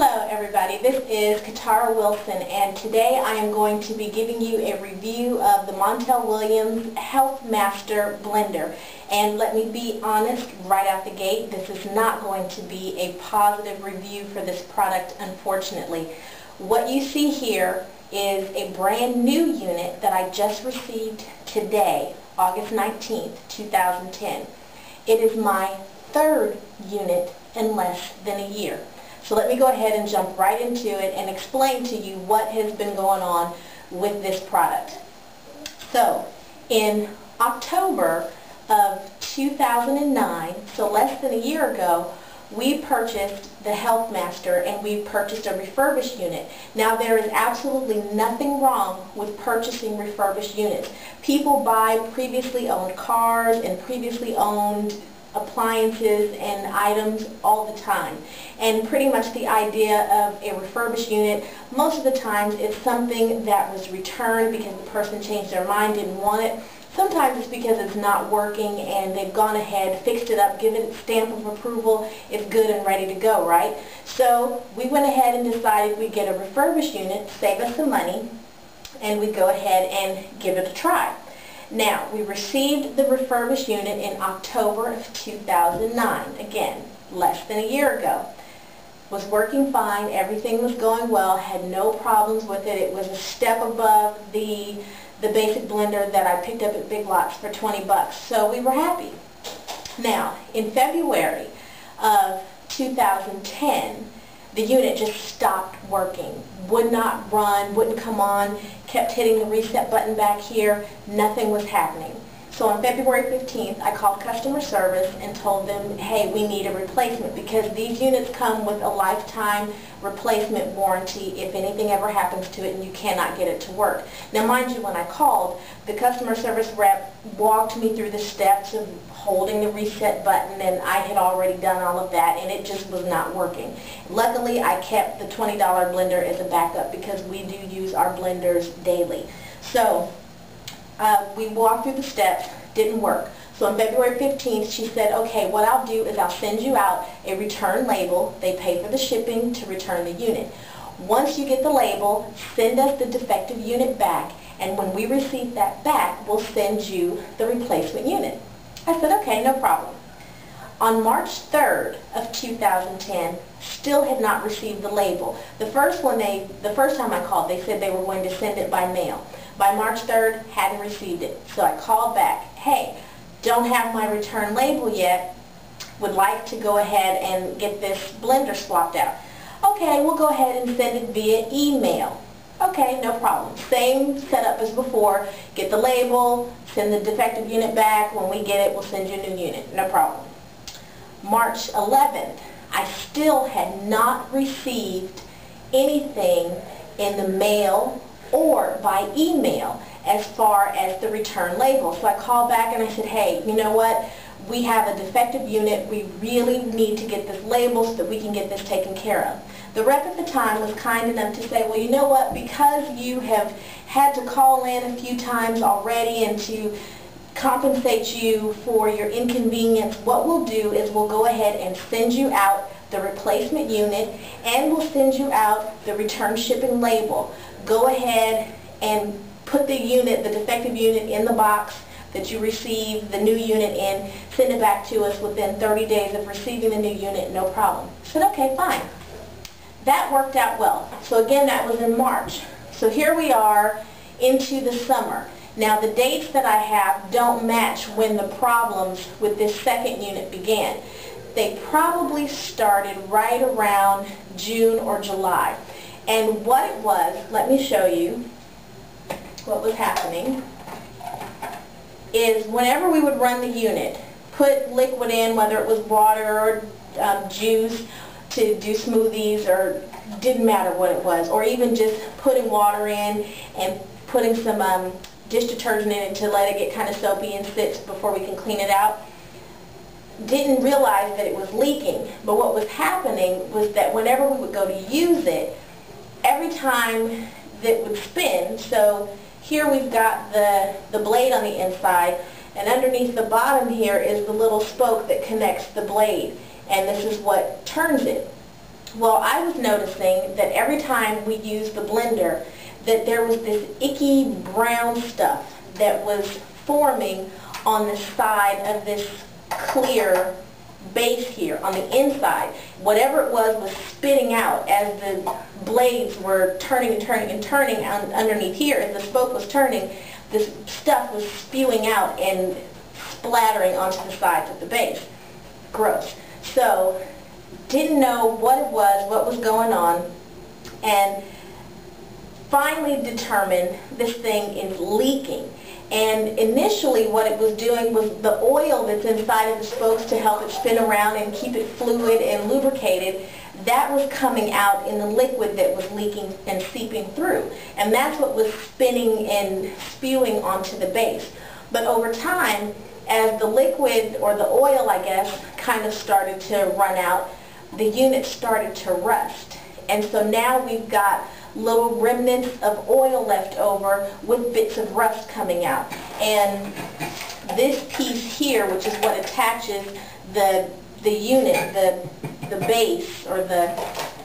Hello everybody, this is Katara Wilson, and today I am going to be giving you a review of the Montel Williams Health Master blender. And let me be honest right out the gate, this is not going to be a positive review for this product, unfortunately. What you see here is a brand new unit that I just received today, August 19th, 2010. It is my third unit in less than a year. So let me go ahead and jump right into it and explain to you what has been going on with this product. So in October of 2009, so less than a year ago, we purchased the Health Master and we purchased a refurbished unit. Now there is absolutely nothing wrong with purchasing refurbished units. People buy previously owned cars and previously owned appliances and items all the time, and pretty much the idea of a refurbished unit, most of the times it's something that was returned because the person changed their mind, didn't want it. Sometimes it's because it's not working and they've gone ahead, fixed it up, given it a stamp of approval, it's good and ready to go, right? So we went ahead and decided we'd get a refurbished unit, save us some money, and we'd go ahead and give it a try. Now, we received the refurbished unit in October of 2009, again, less than a year ago. Was working fine, everything was going well, had no problems with it. It was a step above the basic blender that I picked up at Big Lots for 20 bucks, so we were happy. Now, in February of 2010, the unit just stopped working, would not run, wouldn't come on, kept hitting the reset button back here, nothing was happening. So on February 15th, I called customer service and told them, hey, we need a replacement because these units come with a lifetime replacement warranty if anything ever happens to it and you cannot get it to work. Now mind you, when I called, the customer service rep walked me through the steps of holding the reset button, and I had already done all of that and it just was not working. Luckily, I kept the $20 blender as a backup because we do use our blenders daily. So we walked through the steps, didn't work. So on February 15th, she said, okay, what I'll do is I'll send you out a return label. They pay for the shipping to return the unit. Once you get the label, send us the defective unit back, and when we receive that back, we'll send you the replacement unit. I said, okay, no problem. On March 3rd of 2010, still had not received the label. The first time I called, they said they were going to send it by mail. By March 3rd, hadn't received it. So I called back, hey, don't have my return label yet, would like to go ahead and get this blender swapped out. Okay, we'll go ahead and send it via email. Okay, no problem. Same setup as before. Get the label, send the defective unit back. When we get it, we'll send you a new unit. No problem. March 11th, I still had not received anything in the mail or by email as far as the return label. So I called back and I said, hey, you know what? We have a defective unit. We really need to get this label so that we can get this taken care of. The rep at the time was kind enough to say, well, you know what? Because you have had to call in a few times already and to compensate you for your inconvenience, what we'll do is we'll go ahead and send you out the replacement unit and we'll send you out the return shipping label. Go ahead and put the unit, the defective unit, in the box that you receive the new unit in, send it back to us within 30 days of receiving the new unit, no problem. I said, okay, fine. That worked out well. So again, that was in March. So here we are into the summer. Now the dates that I have don't match when the problems with this second unit began. They probably started right around June or July. And what it was, let me show you what was happening, is whenever we would run the unit, put liquid in, whether it was water or juice to do smoothies, or didn't matter what it was, or even just putting water in and putting some dish detergent in it to let it get kind of soapy and sit before we can clean it out. Didn't realize that it was leaking, but what was happening was that whenever we would go to use it, every time that would spin, so here we've got the blade on the inside, and underneath the bottom here is the little spoke that connects the blade, and this is what turns it. Well, I was noticing that every time we used the blender, that there was this icky brown stuff that was forming on the side of this clear base here on the inside. Whatever it was spitting out as the blades were turning and turning and turning underneath here. As the spoke was turning, this stuff was spewing out and splattering onto the sides of the base. Gross. So, didn't know what it was, what was going on, and finally determined this thing is leaking. And initially what it was doing was the oil that's inside of the spokes to help it spin around and keep it fluid and lubricated, that was coming out in the liquid that was leaking and seeping through. And that's what was spinning and spewing onto the base. But over time, as the liquid, or the oil I guess, kind of started to run out, the unit started to rust. And so now we've got little remnants of oil left over with bits of rust coming out. And this piece here, which is what attaches the unit, the base, or the,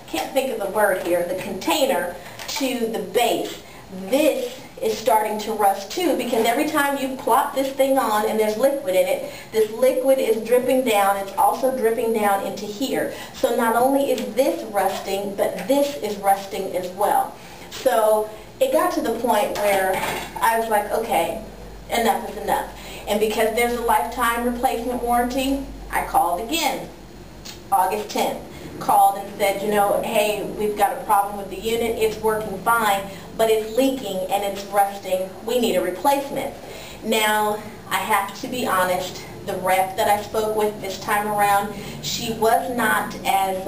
can't think of the word here, the container to the base, this is starting to rust too, because every time you plop this thing on and there's liquid in it, this liquid is dripping down. It's also dripping down into here. So not only is this rusting, but this is rusting as well. So it got to the point where I was like, okay, enough is enough. And because there's a lifetime replacement warranty, I called again, August 10th. Called and said, you know, hey, we've got a problem with the unit. It's working fine, but it's leaking and it's rusting. We need a replacement. Now, I have to be honest, the rep that I spoke with this time around, she was not as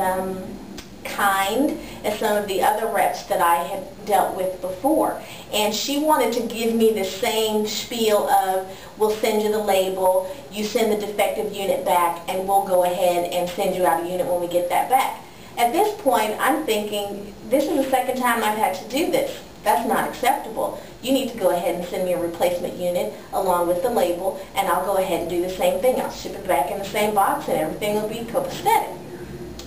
kind as some of the other reps that I had dealt with before. And she wanted to give me the same spiel of, we'll send you the label, you send the defective unit back, and we'll go ahead and send you out a unit when we get that back. At this point, I'm thinking, this is the second time I've had to do this. That's not acceptable. You need to go ahead and send me a replacement unit along with the label, and I'll go ahead and do the same thing. I'll ship it back in the same box, and everything will be copacetic.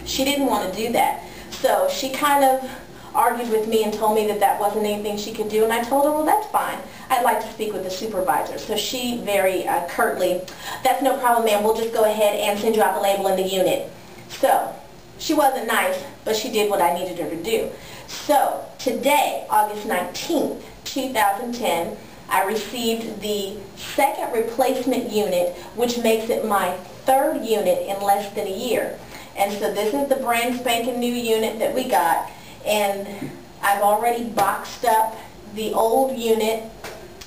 She didn't want to do that. So she kind of argued with me and told me that that wasn't anything she could do, and I told her, well, that's fine. I'd like to speak with the supervisor. So she very curtly, that's no problem, ma'am. We'll just go ahead and send you out the label and the unit. So she wasn't nice, but she did what I needed her to do. So today, August 19th, 2010, I received the second replacement unit, which makes it my third unit in less than a year. And so this is the brand spanking new unit that we got, and I've already boxed up the old unit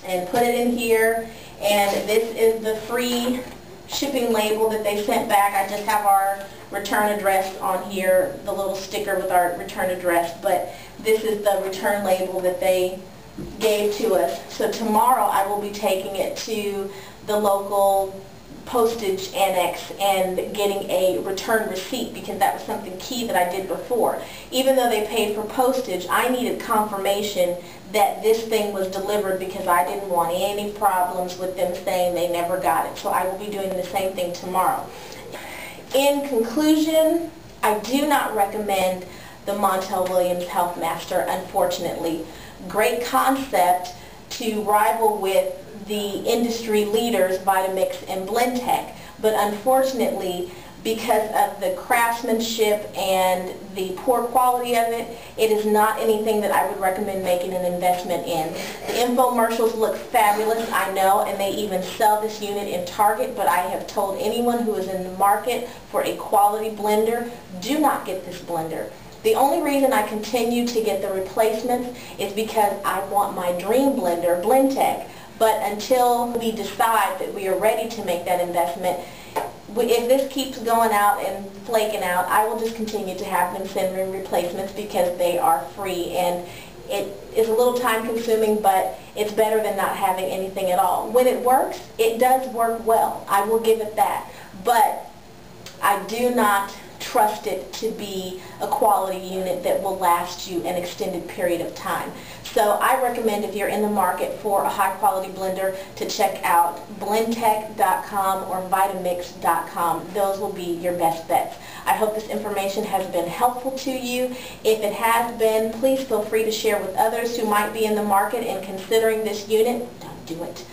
and put it in here, and this is the free shipping label that they sent back. I just have our return address on here, the little sticker with our return address, but this is the return label that they gave to us. So tomorrow I will be taking it to the local postage annex and getting a return receipt, because that was something key that I did before. Even though they paid for postage, I needed confirmation that this thing was delivered, because I didn't want any problems with them saying they never got it. So I will be doing the same thing tomorrow. In conclusion, I do not recommend the Montel Williams Health Master, unfortunately. Great concept to rival with the industry leaders, Vitamix and Blendtec, but unfortunately, because of the craftsmanship and the poor quality of it, it is not anything that I would recommend making an investment in. The infomercials look fabulous, I know, and they even sell this unit in Target, but I have told anyone who is in the market for a quality blender, do not get this blender. The only reason I continue to get the replacements is because I want my dream blender, Blendtec. But until we decide that we are ready to make that investment, if this keeps going out and flaking out, I will just continue to have them send me replacements, because they are free, and it is a little time consuming, but it's better than not having anything at all. When it works, it does work well. I will give it that. But I do not trust it to be a quality unit that will last you an extended period of time. So I recommend, if you're in the market for a high-quality blender, to check out blendtech.com or vitamix.com. Those will be your best bets. I hope this information has been helpful to you. If it has been, please feel free to share with others who might be in the market and considering this unit. Don't do it.